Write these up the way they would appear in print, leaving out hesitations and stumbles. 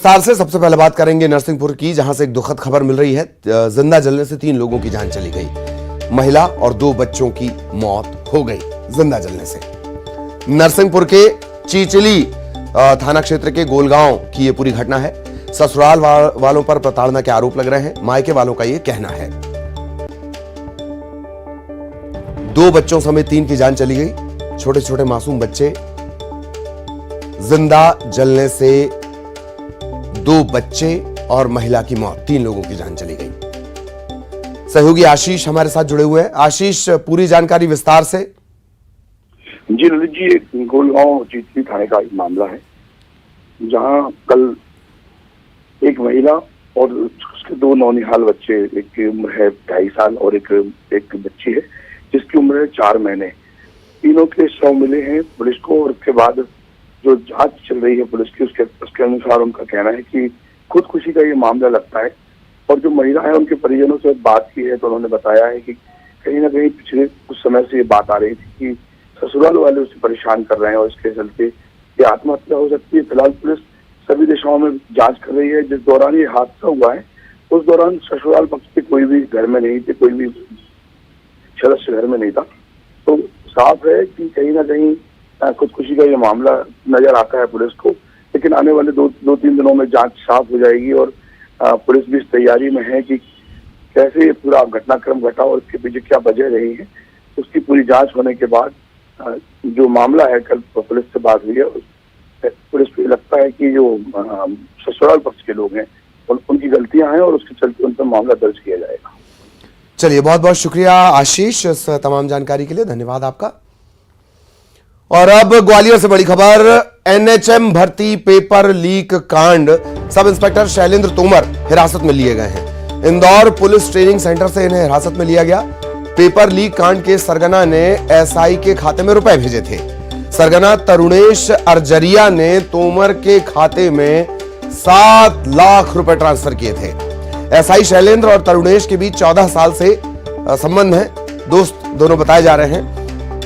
साल से सबसे पहले बात करेंगे नरसिंहपुर की, जहां से एक दुखद खबर मिल रही है। जिंदा जलने से 3 लोगों की जान चली गई। महिला और 2 बच्चों की मौत हो गई जिंदा जलने से। नरसिंहपुर के चीचली थाना क्षेत्र के गोलगांव की यह पूरी घटना है। ससुराल वालों पर प्रताड़ना के आरोप लग रहे हैं। मायके वालों का यह कहना है 2 बच्चों समेत 3 की जान चली गई। छोटे छोटे मासूम बच्चे जिंदा जलने से 2 बच्चे और महिला की मौत, 3 लोगों की जान चली गई। सहयोगी आशीष हमारे साथ जुड़े हुए हैं। आशीष, पूरी जानकारी विस्तार से। जी ललित जी, गोलगांव चीचली थाने का एक मामला है, जहां कल एक महिला और उसके 2 नौनिहाल बच्चे, एक की उम्र है 2.5 साल और एक बच्ची है जिसकी उम्र है 4 महीने। तीनों के शव मिले हैं पुलिस को, और उसके बाद जो जांच चल रही है पुलिस की, उसके अनुसार उनका कहना है कि खुदकुशी का ये मामला लगता है। और जो महिला है उनके परिजनों से बात की है तो उन्होंने बताया है कि कहीं ना कहीं पिछले कुछ समय से ये बात आ रही थी कि ससुराल वाले उसे परेशान कर रहे हैं और इसके चलते ये आत्महत्या हो सकती है। फिलहाल पुलिस सभी दिशाओं में जांच कर रही है। जिस दौरान ये हादसा हुआ है उस दौरान ससुराल पक्ष के कोई भी घर में नहीं थे, कोई भी सदस्य घर में नहीं था। तो साफ है कि कहीं ना कहीं खुदकुशी का ये मामला नजर आता है पुलिस को। लेकिन आने वाले 2-3 दिनों में जांच साफ हो जाएगी और पुलिस भी इस तैयारी में है कि कैसे ये पूरा घटनाक्रम घटा और इसके पीछे क्या वजह रही है। उसकी पूरी जांच होने के बाद जो मामला है, कल पुलिस से बात हुई है, पुलिस को लगता है कि जो ससुराल पक्ष के लोग हैं उनकी गलतियां हैं और उसके चलते उन पर मामला दर्ज किया जाएगा। चलिए, बहुत बहुत शुक्रिया आशीष इस तमाम जानकारी के लिए, धन्यवाद आपका। और अब ग्वालियर से बड़ी खबर। एनएचएम भर्ती पेपर लीक कांड, सब इंस्पेक्टर शैलेंद्र तोमर हिरासत में लिए गए हैं। इंदौर पुलिस ट्रेनिंग सेंटर से इन्हें हिरासत में लिया गया। पेपर लीक कांड के सरगना ने एसआई के खाते में रुपए भेजे थे। सरगना तरुणेश अर्जरिया ने तोमर के खाते में 7 लाख रुपए ट्रांसफर किए थे। एसआई शैलेंद्र और तरुणेश के बीच 14 साल से संबंध है, दोस्त दोनों बताए जा रहे हैं।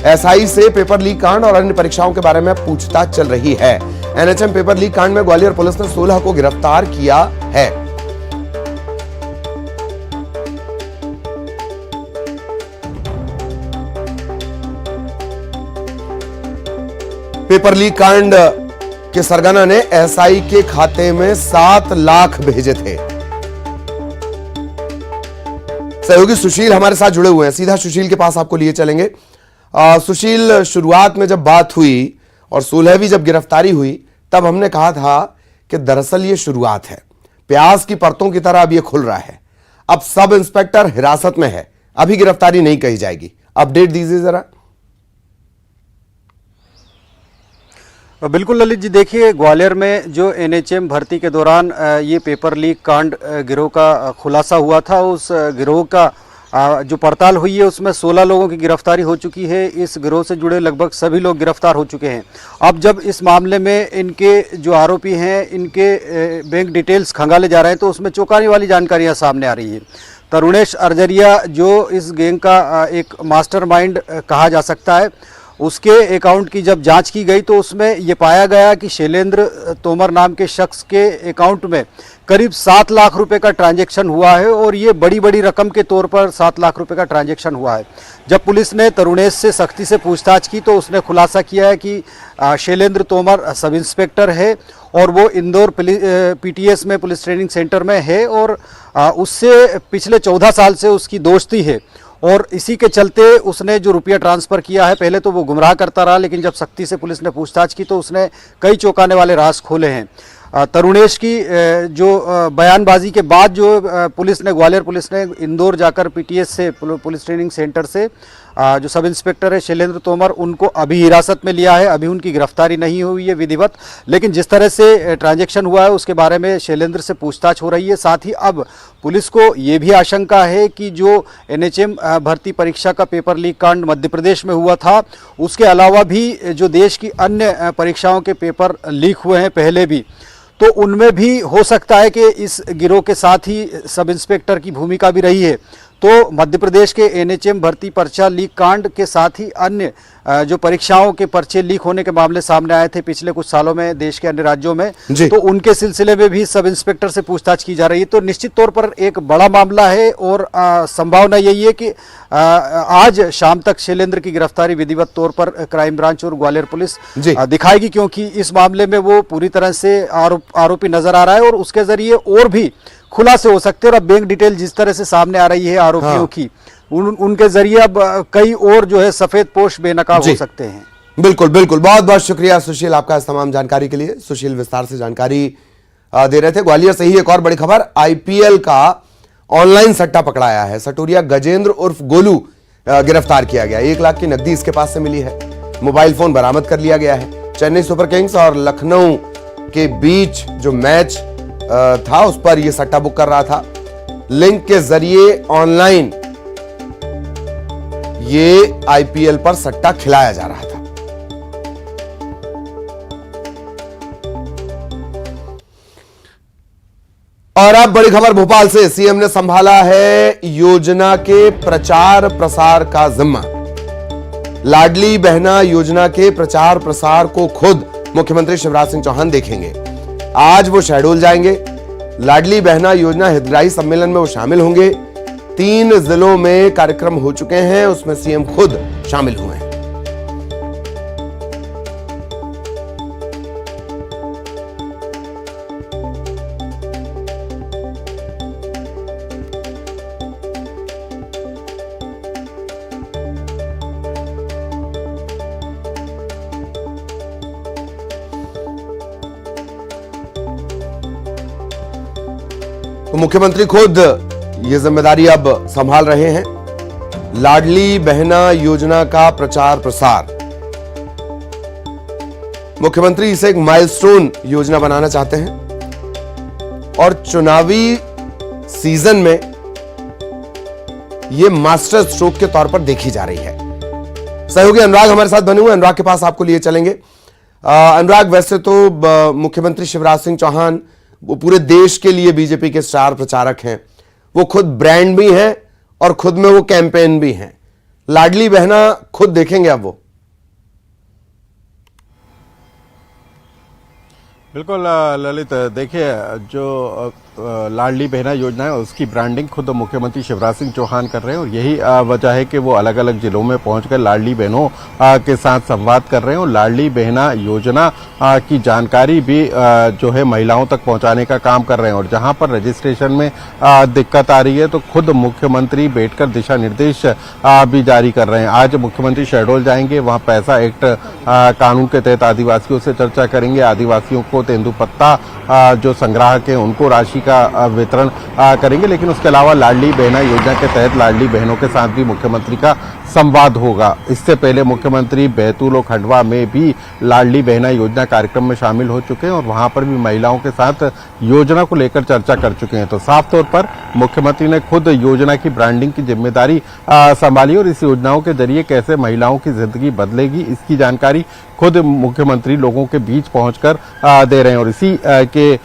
एसआई से पेपर लीक कांड और अन्य परीक्षाओं के बारे में पूछताछ चल रही है। एनएचएम पेपर लीक कांड में ग्वालियर पुलिस ने 16 को गिरफ्तार किया है। पेपर लीक कांड के सरगना ने एसआई के खाते में 7 लाख भेजे थे। सहयोगी सुशील हमारे साथ जुड़े हुए हैं, सीधा सुशील के पास आपको लिए चलेंगे। सुशील, शुरुआत में जब बात हुई और 16वीं जब गिरफ्तारी हुई तब हमने कहा था कि दरअसल ये शुरुआत है, प्याज की परतों की तरह अब ये खुल रहा है। अब सब इंस्पेक्टर हिरासत में है, अभी गिरफ्तारी नहीं कही जाएगी। अपडेट दीजिए जरा। बिल्कुल ललित जी, देखिए ग्वालियर में जो एनएचएम भर्ती के दौरान ये पेपर लीक कांड गिरोह का खुलासा हुआ था, उस गिरोह का जो पड़ताल हुई है उसमें 16 लोगों की गिरफ्तारी हो चुकी है। इस गिरोह से जुड़े लगभग सभी लोग गिरफ्तार हो चुके हैं। अब जब इस मामले में इनके जो आरोपी हैं इनके बैंक डिटेल्स खंगाले जा रहे हैं तो उसमें चौंकाने वाली जानकारियां सामने आ रही है। तरुणेश अर्जरिया जो इस गैंग का एक मास्टरमाइंड कहा जा सकता है, उसके अकाउंट की जब जांच की गई तो उसमें ये पाया गया कि शैलेंद्र तोमर नाम के शख्स के अकाउंट में करीब 7 लाख रुपए का ट्रांजैक्शन हुआ है, और ये बड़ी रकम के तौर पर 7 लाख रुपए का ट्रांजैक्शन हुआ है। जब पुलिस ने तरुणेश से सख्ती से पूछताछ की तो उसने खुलासा किया है कि शैलेंद्र तोमर सब इंस्पेक्टर है और वो इंदौर पीटीएस में पुलिस ट्रेनिंग सेंटर में है, और उससे पिछले 14 साल से उसकी दोस्ती है। और इसी के चलते उसने जो रुपया ट्रांसफ़र किया है, पहले तो वो गुमराह करता रहा, लेकिन जब सख्ती से पुलिस ने पूछताछ की तो उसने कई चौंकाने वाले राज खोले हैं। तरुणेश की जो बयानबाजी के बाद जो पुलिस ने, ग्वालियर पुलिस ने इंदौर जाकर पीटीएस से, पुलिस ट्रेनिंग सेंटर से जो सब इंस्पेक्टर है शैलेंद्र तोमर, उनको अभी हिरासत में लिया है। अभी उनकी गिरफ्तारी नहीं हुई है विधिवत, लेकिन जिस तरह से ट्रांजैक्शन हुआ है उसके बारे में शैलेंद्र से पूछताछ हो रही है। साथ ही अब पुलिस को ये भी आशंका है कि जो एनएचएम भर्ती परीक्षा का पेपर लीक कांड मध्य प्रदेश में हुआ था, उसके अलावा भी जो देश की अन्य परीक्षाओं के पेपर लीक हुए हैं पहले भी, तो उनमें भी हो सकता है कि इस गिरोह के साथ ही सब इंस्पेक्टर की भूमिका भी रही है। तो मध्य प्रदेश के एनएचएम भर्ती पर्चा लीक कांड के साथ ही अन्य जो परीक्षाओं के पर्चे लीक होने के मामले सामने आए थे पिछले कुछ सालों में देश के अन्य राज्यों में, तो उनके सिलसिले में भी सब इंस्पेक्टर से पूछताछ की जा रही है। तो निश्चित तौर पर एक बड़ा मामला है और संभावना यही है कि आज शाम तक शैलेंद्र की गिरफ्तारी विधिवत तौर पर क्राइम ब्रांच और ग्वालियर पुलिस दिखाएगी, क्योंकि इस मामले में वो पूरी तरह से आरोपी नजर आ रहा है और उसके जरिए और भी खुलासे हो सकते हैं। और अब बैंक डिटेल जिस तरह से सामने आ रही है आरोपियों की, उनके जरिए अब कई और जो है सफेद पोश बेनकाब हो सकते हैं। बिल्कुल बिल्कुल, बहुत बहुत शुक्रिया सुशील आपका इस तमाम जानकारी के लिए। सुशील विस्तार से जानकारी दे रहे थे। ग्वालियर से ही एक और बड़ी खबर, आईपीएल का ऑनलाइन सट्टा पकड़ाया है। सटोरिया गजेंद्र उर्फ गोलू गिरफ्तार किया गया। 1 लाख की नकदी इसके पास से मिली है। मोबाइल फोन बरामद कर लिया गया है। चेन्नई सुपर किंग्स और लखनऊ के बीच जो मैच था उस पर यह सट्टा बुक कर रहा था। लिंक के जरिए ऑनलाइन ये आईपीएल पर सट्टा खिलाया जा रहा था। और अब बड़ी खबर भोपाल से, सीएम ने संभाला है योजना के प्रचार प्रसार का जिम्मा। लाडली बहना योजना के प्रचार प्रसार को खुद मुख्यमंत्री शिवराज सिंह चौहान देखेंगे। आज वो शहडोल जाएंगे। लाडली बहना योजना हितग्राही सम्मेलन में वो शामिल होंगे। 3 जिलों में कार्यक्रम हो चुके हैं, उसमें सीएम खुद शामिल हुए हैं। तो मुख्यमंत्री खुद ये जिम्मेदारी अब संभाल रहे हैं। लाडली बहना योजना का प्रचार प्रसार, मुख्यमंत्री इसे एक माइलस्टोन योजना बनाना चाहते हैं और चुनावी सीजन में यह मास्टर स्ट्रोक के तौर पर देखी जा रही है। सहयोगी अनुराग हमारे साथ बने हुए, अनुराग के पास आपको लिए चलेंगे। अनुराग, वैसे तो मुख्यमंत्री शिवराज सिंह चौहान वो पूरे देश के लिए बीजेपी के स्टार प्रचारक हैं, वो खुद ब्रांड भी हैं और खुद में वो कैंपेन भी हैं। लाडली बहना खुद देखेंगे अब वो। बिल्कुल ललित, देखिए जो लाडली बहना योजना है उसकी ब्रांडिंग खुद मुख्यमंत्री शिवराज सिंह चौहान कर रहे हैं और यही वजह है कि वो अलग अलग जिलों में पहुंचकर लाडली बहनों के साथ संवाद कर रहे हैं और लाडली बहना योजना की जानकारी भी जो है महिलाओं तक पहुंचाने का काम कर रहे हैं। और जहां पर रजिस्ट्रेशन में दिक्कत आ रही है तो खुद मुख्यमंत्री बैठकर दिशा निर्देश भी जारी कर रहे हैं। आज मुख्यमंत्री शहडोल जाएंगे, वहां पैसा एक्ट कानून के तहत आदिवासियों से चर्चा करेंगे। आदिवासियों को तेंदुपत्ता जो संग्राहक हैं उनको राशि का वितरण करेंगे। लेकिन उसके अलावा लाडली बहना योजना के तहत लाडली बहनों के साथ भी मुख्यमंत्री का संवाद होगा। इससे पहले मुख्यमंत्री बैतूल और खंडवा में भी लाडली बहना योजना कार्यक्रम में शामिल हो चुके हैं और वहां पर भी महिलाओं के साथ योजना को लेकर चर्चा कर चुके हैं। तो साफ तौर पर मुख्यमंत्री ने खुद योजना की ब्रांडिंग की जिम्मेदारी संभाली और इस योजनाओं के जरिए कैसे महिलाओं की जिंदगी बदलेगी इसकी जानकारी खुद मुख्यमंत्री लोगों के बीच पहुंचकर दे रहे हैं। और इसी के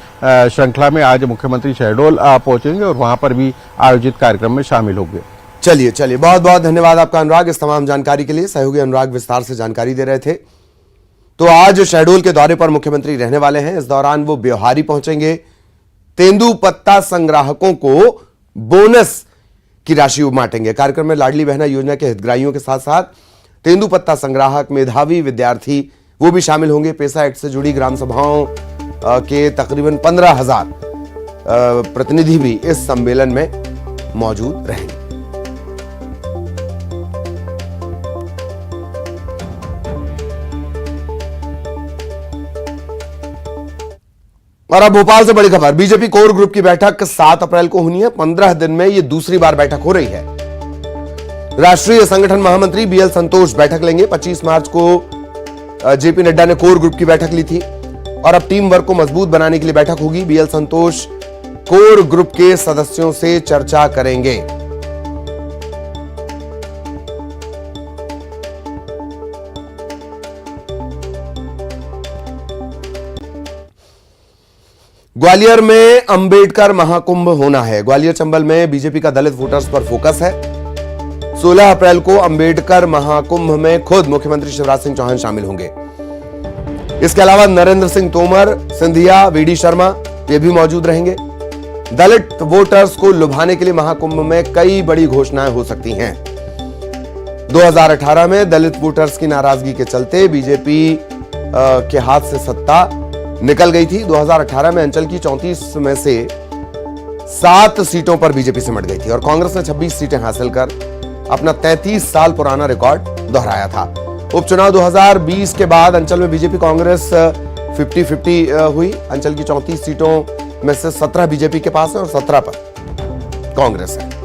श्रृंखला में आज मुख्यमंत्री शहडोल पहुंचेंगे और वहां पर भी आयोजित कार्यक्रम में शामिल होंगे। चलिए बहुत बहुत धन्यवाद आपका अनुराग इस तमाम जानकारी के लिए। सहयोगी अनुराग विस्तार से जानकारी दे रहे थे। तो आज शहडोल के दौरे पर मुख्यमंत्री रहने वाले हैं। इस दौरान वो ब्योहारी पहुंचेंगे। तेंदुपत्ता संग्राहकों को बोनस की राशि बांटेंगे। कार्यक्रम में लाडली बहना योजना के हितग्राहियों के साथ साथ तेंदुपत्ता संग्राहक, मेधावी विद्यार्थी वो भी शामिल होंगे। पेसा एक्ट से जुड़ी ग्राम सभाओं के तकरीबन 15,000 प्रतिनिधि भी इस सम्मेलन में मौजूद रहेंगे। और अब भोपाल से बड़ी खबर, बीजेपी कोर ग्रुप की बैठक 7 अप्रैल को होनी है। 15 दिन में यह दूसरी बार बैठक हो रही है। राष्ट्रीय संगठन महामंत्री बीएल संतोष बैठक लेंगे। 25 मार्च को जेपी नड्डा ने कोर ग्रुप की बैठक ली थी और अब टीम वर्क को मजबूत बनाने के लिए बैठक होगी। बीएल संतोष कोर ग्रुप के सदस्यों से चर्चा करेंगे। ग्वालियर में अंबेडकर महाकुंभ होना है। ग्वालियर चंबल में बीजेपी का दलित वोटर्स पर फोकस है। 16 अप्रैल को अंबेडकर महाकुंभ में खुद मुख्यमंत्री शिवराज सिंह चौहान शामिल होंगे। इसके अलावा नरेंद्र सिंह तोमर, सिंधिया, वीडी शर्मा ये भी मौजूद रहेंगे। दलित वोटर्स को लुभाने के लिए महाकुंभ में कई बड़ी घोषणाएं हो सकती हैं। 2018 में दलित वोटर्स की नाराजगी के चलते बीजेपी के हाथ से सत्ता निकल गई थी। 2018 में अंचल की 34 में से 7 सीटों पर बीजेपी सिमट गई थी और कांग्रेस ने 26 सीटें हासिल कर अपना 33 साल पुराना रिकॉर्ड दोहराया था। उपचुनाव 2020 के बाद अंचल में बीजेपी कांग्रेस 50-50 हुई। अंचल की 34 सीटों में से 17 बीजेपी के पास है और 17 पर कांग्रेस है।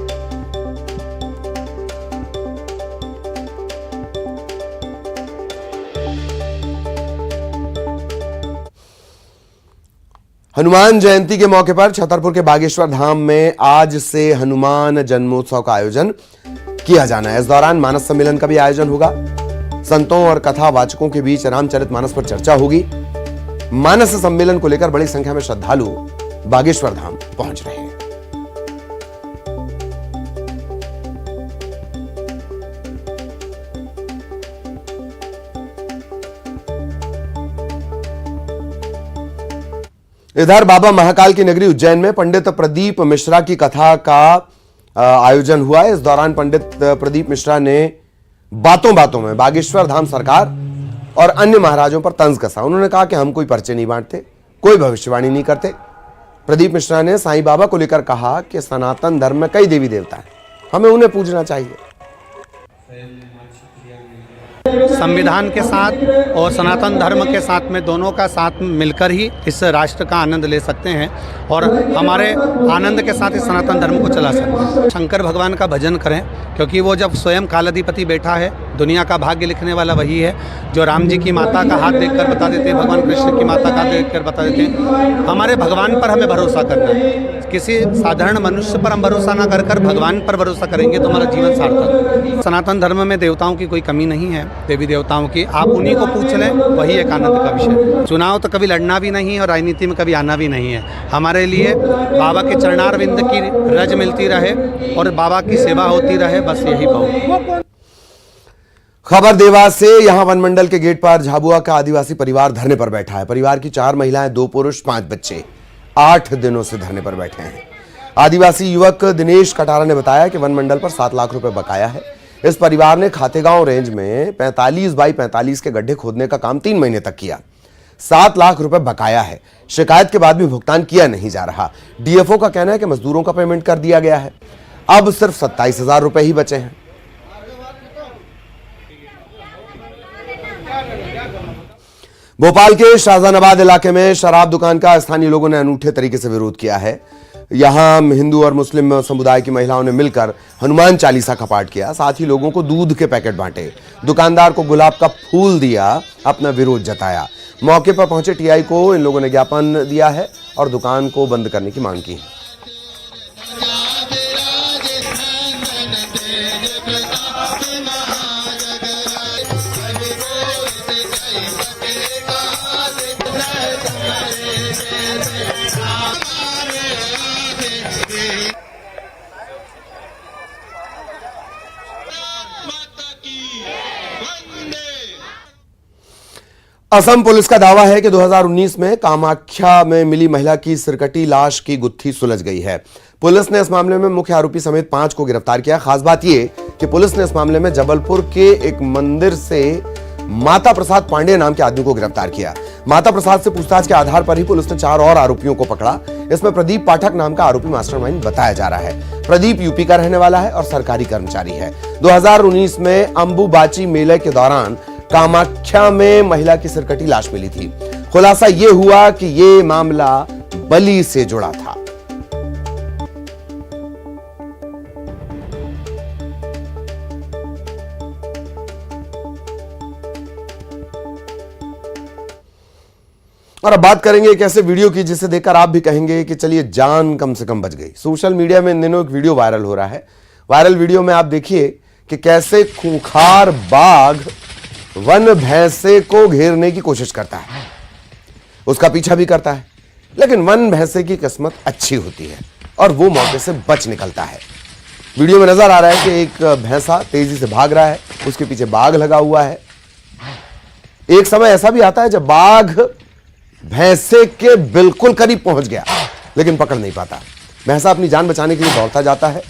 हनुमान जयंती के मौके पर छतरपुर के बागेश्वर धाम में आज से हनुमान जन्मोत्सव का आयोजन किया जाना है। इस दौरान मानस सम्मेलन का भी आयोजन होगा। संतों और कथावाचकों के बीच रामचरितमानस पर चर्चा होगी। मानस सम्मेलन को लेकर बड़ी संख्या में श्रद्धालु बागेश्वर धाम पहुंच रहे हैं। इधर बाबा महाकाल की नगरी उज्जैन में पंडित प्रदीप मिश्रा की कथा का आयोजन हुआ है। इस दौरान पंडित प्रदीप मिश्रा ने बातों बातों में बागेश्वर धाम सरकार और अन्य महाराजों पर तंज कसा। उन्होंने कहा कि हम कोई पर्चे नहीं बांटते, कोई भविष्यवाणी नहीं करते। प्रदीप मिश्रा ने साईं बाबा को लेकर कहा कि सनातन धर्म में कई देवी देवता हैं, हमें उन्हें पूजना चाहिए। संविधान के साथ और सनातन धर्म के साथ में दोनों का साथ मिलकर ही इस राष्ट्र का आनंद ले सकते हैं और हमारे आनंद के साथ इस सनातन धर्म को चला सकते हैं। शंकर भगवान का भजन करें क्योंकि वो जब स्वयं कालाधिपति बैठा है, दुनिया का भाग्य लिखने वाला वही है। जो राम जी की माता का हाथ देखकर बता देते हैं, भगवान कृष्ण की माता का हाथ देखकर बता देते हैं। हमारे भगवान पर हमें भरोसा करना है। किसी साधारण मनुष्य पर हम भरोसा ना कर भगवान पर भरोसा करेंगे तो हमारा जीवन सार्थक। सनातन धर्म में देवताओं की कोई कमी नहीं है, देवी देवताओं की। आप उन्हीं को पूछ लें, वही एक आनंद का विषय। चुनाव तो कभी लड़ना भी नहीं है और राजनीति में कभी आना भी नहीं है। हमारे लिए बाबा के चरणारविंद की रज मिलती रहे और बाबा की सेवा होती रहे, बस यही बहुत। खबर देवास से। यहां वन मंडल के गेट पर झाबुआ का आदिवासी परिवार धरने पर बैठा है। परिवार की 4 महिलाएं, 2 पुरुष, 5 बच्चे 8 दिनों से धरने पर बैठे हैं। आदिवासी युवक दिनेश कटारा ने बताया कि वन मंडल पर 7 लाख रुपए बकाया है। इस परिवार ने खातेगांव रेंज में 45 बाई 45 के गड्ढे खोदने का काम 3 महीने तक किया। 7 लाख रुपए बकाया है। शिकायत के बाद भी भुगतान किया नहीं जा रहा। डीएफओ का कहना है कि मजदूरों का पेमेंट कर दिया गया है, अब सिर्फ 27,000 रुपए ही बचे हैं। भोपाल के शाहजहानाबाद इलाके में शराब दुकान का स्थानीय लोगों ने अनूठे तरीके से विरोध किया है। यहां हिंदू और मुस्लिम समुदाय की महिलाओं ने मिलकर हनुमान चालीसा का पाठ किया, साथ ही लोगों को दूध के पैकेट बांटे। दुकानदार को गुलाब का फूल दिया, अपना विरोध जताया। मौके पर पहुंचे टीआई को इन लोगों ने ज्ञापन दिया है और दुकान को बंद करने की मांग की है। असम पुलिस का दावा है कि 2019 में कामाख्या में मिली महिला की सिरकटी लाश की गुत्थी सुलझ गई है। पुलिस ने इस मामले में मुख्य आरोपी समेत 5 को गिरफ्तार किया। खास बात यह कि पुलिस ने इस मामले में जबलपुर के एक मंदिर से माता प्रसाद पांडे नाम के आदमी को गिरफ्तार किया। माता प्रसाद से पूछताछ के आधार पर ही पुलिस ने 4 और आरोपियों को पकड़ा। इसमें प्रदीप पाठक नाम का आरोपी मास्टरमाइंड बताया जा रहा है। प्रदीप यूपी का रहने वाला है और सरकारी कर्मचारी है। 2019 में अंबुबाची मेले के दौरान कामाख्या में महिला की सिरकटी लाश मिली थी। खुलासा यह हुआ कि यह मामला बलि से जुड़ा था। और अब बात करेंगे एक ऐसे वीडियो की जिसे देखकर आप भी कहेंगे कि चलिए जान कम से कम बच गई। सोशल मीडिया में इन दिनों एक वीडियो वायरल हो रहा है। वायरल वीडियो में आप देखिए कि कैसे खूंखार बाघ वन भैंसे को घेरने की कोशिश करता है, उसका पीछा भी करता है। लेकिन वन भैंसे की किस्मत अच्छी होती है और वो मौके से बच निकलता है। वीडियो में नजर आ रहा है कि एक भैंसा तेजी से भाग रहा है, उसके पीछे बाघ लगा हुआ है। एक समय ऐसा भी आता है जब बाघ भैंसे के बिल्कुल करीब पहुंच गया लेकिन पकड़ नहीं पाता। भैंसा अपनी जान बचाने के लिए दौड़ता जाता है।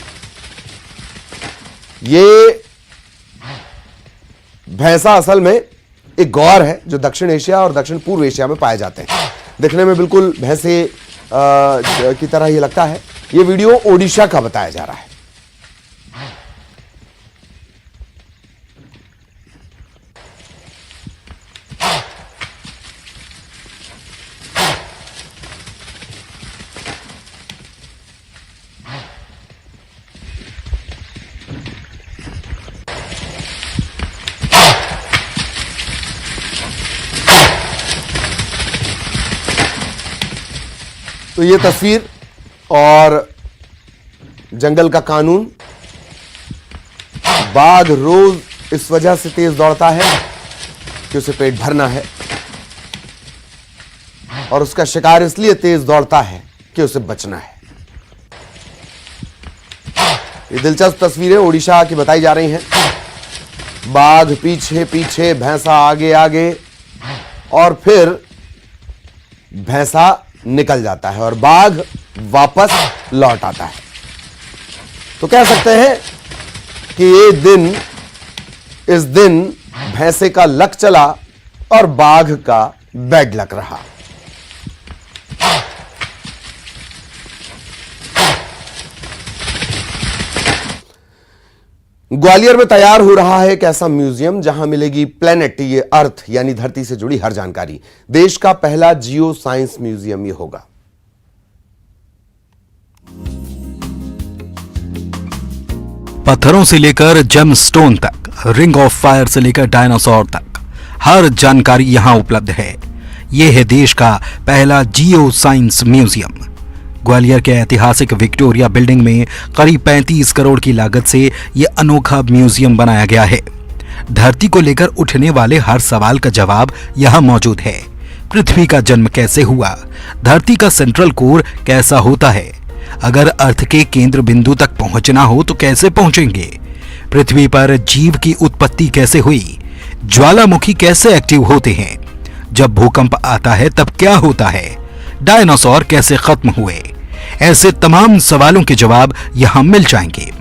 ये भैंसा असल में एक गौर है जो दक्षिण एशिया और दक्षिण पूर्व एशिया में पाए जाते हैं। दिखने में बिल्कुल भैंसे की तरह ही लगता है। ये वीडियो ओडिशा का बताया जा रहा है। तो ये तस्वीर और जंगल का कानून। बाघ रोज इस वजह से तेज दौड़ता है कि उसे पेट भरना है और उसका शिकार इसलिए तेज दौड़ता है कि उसे बचना है। ये दिलचस्प तस्वीरें ओडिशा की बताई जा रही हैं। बाघ पीछे पीछे, भैंसा आगे आगे और फिर भैंसा निकल जाता है और बाघ वापस लौट आता है। तो कह सकते हैं कि इस दिन भैंसे का लक चला और बाघ का बैड लक रहा। ग्वालियर में तैयार हो रहा है एक ऐसा म्यूजियम जहां मिलेगी प्लेनेट, ये अर्थ यानी धरती से जुड़ी हर जानकारी। देश का पहला जियो साइंस म्यूजियम ये होगा। पत्थरों से लेकर जेमस्टोन तक, रिंग ऑफ फायर से लेकर डायनासोर तक, हर जानकारी यहां उपलब्ध है। यह है देश का पहला जियो साइंस म्यूजियम। ग्वालियर के ऐतिहासिक विक्टोरिया बिल्डिंग में करीब 35 करोड़ की लागत से यह अनोखा म्यूजियम बनाया गया है। धरती को लेकर उठने वाले हर सवाल का जवाब यहां मौजूद है। पृथ्वी का जन्म कैसे हुआ? धरती का सेंट्रल कोर कैसा होता है? अगर अर्थ के केंद्र बिंदु तक पहुंचना हो तो कैसे पहुंचेंगे? पृथ्वी पर जीव की उत्पत्ति कैसे हुई? ज्वालामुखी कैसे एक्टिव होते हैं? जब भूकंप आता है तब क्या होता है? डायनासोर कैसे खत्म हुए? ऐसे तमाम सवालों के जवाब यहां मिल जाएंगे।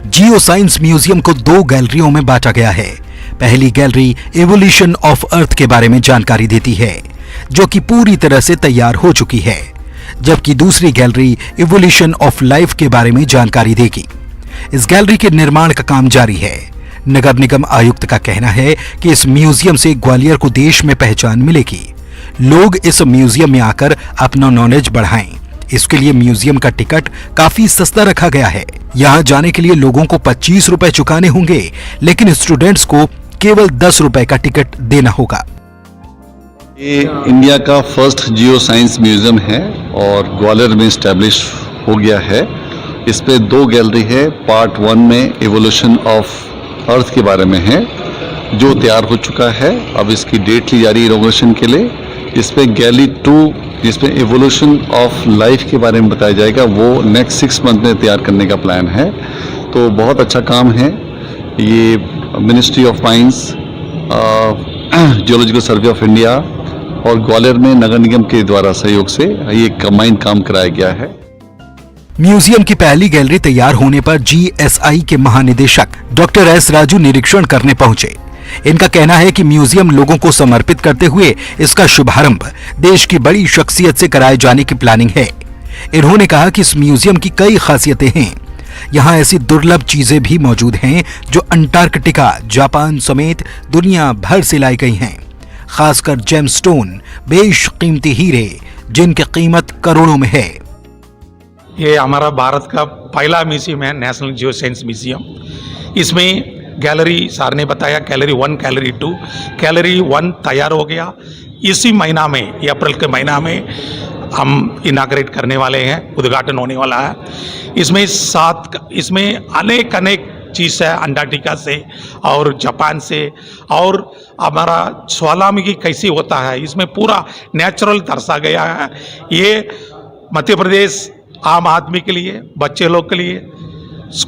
जियो साइंस म्यूजियम को 2 गैलरियों में बांटा गया है। पहली गैलरी इवोल्यूशन ऑफ अर्थ के बारे में जानकारी देती है, जो कि पूरी तरह से तैयार हो चुकी है, जबकि दूसरी गैलरी इवोल्यूशन ऑफ लाइफ के बारे में जानकारी देगी। इस गैलरी के निर्माण का काम जारी है। नगर निगम आयुक्त का कहना है कि इस म्यूजियम से ग्वालियर को देश में पहचान मिलेगी। लोग इस म्यूजियम में आकर अपना नॉलेज बढ़ाएं। इसके लिए म्यूजियम का टिकट काफी सस्ता रखा गया है। यहाँ जाने के लिए लोगों को 25 रुपए चुकाने होंगे, लेकिन स्टूडेंट्स को केवल 10 रुपए का टिकट देना होगा। ये इंडिया का फर्स्ट जियो साइंस म्यूजियम है और ग्वालियर में स्टैब्लिश हो गया है। इस पे 2 गैलरी है। पार्ट 1 में इवोल्यूशन ऑफ अर्थ के बारे में है, जो तैयार हो चुका है। अब इसकी डेट ली जा रही है इनॉग्रेशन के लिए। इस पे गैलरी 2 जिसमें इवोल्यूशन ऑफ लाइफ के बारे में बताया जाएगा, वो नेक्स्ट 6 मंथ में तैयार करने का प्लान है। तो बहुत अच्छा काम है। ये ministry of mines, geological survey of India और ग्वालियर में नगर निगम के द्वारा सहयोग से ये कंबाइंड काम कराया गया है। म्यूजियम की पहली गैलरी तैयार होने पर जीएसआई के महानिदेशक डॉक्टर एस राजू निरीक्षण करने पहुंचे। इनका कहना है कि म्यूजियम लोगों को समर्पित करते हुए इसका शुभारंभ देश की बड़ी शख्सियत से कराए जाने की प्लानिंग है। इन्होंने कहा कि इस म्यूजियम की कई खासियतें हैं। यहाँ ऐसी दुर्लभ चीजें भी मौजूद हैं जो अंटार्कटिका, जापान समेत दुनिया भर से लाई गई हैं। खासकर जेमस्टोन, बेशकीमती हीरे, जिनकी कीमत करोड़ों में है। ये हमारा भारत का पहला म्यूजियम है, नेशनल जियो साइंस म्यूजियम। इसमें गैलरी सार ने बताया गैलरी 1, गैलरी 2, गैलरी 1 तैयार हो गया। इसी महीना में, अप्रैल के महीना में हम इनाग्रेट करने वाले हैं, उद्घाटन होने वाला है। इसमें अनेक चीज़ है अंटार्कटिका से और जापान से, और हमारा ज्वालामुखी कैसे होता है इसमें पूरा नेचुरल दर्शा गया है। ये मध्य प्रदेश आम आदमी के लिए, बच्चे लोग के लिए,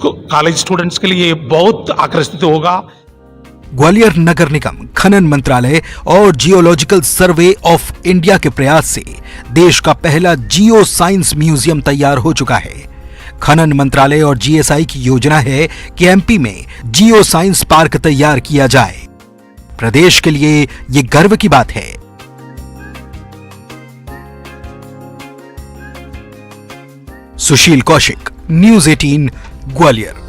कॉलेज स्टूडेंट्स के लिए बहुत आकर्षित होगा। ग्वालियर नगर निगम, खनन मंत्रालय और जियोलॉजिकल सर्वे ऑफ इंडिया के प्रयास से देश का पहला जियो साइंस म्यूजियम तैयार हो चुका है। खनन मंत्रालय और जीएसआई की योजना है कि एमपी में जियो साइंस पार्क तैयार किया जाए। प्रदेश के लिए ये गर्व की बात है। सुशील कौशिक, न्यूज़ 18, ग्वालियर।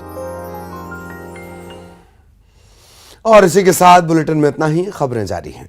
और इसी के साथ बुलेटिन में इतना ही। खबरें जारी हैं।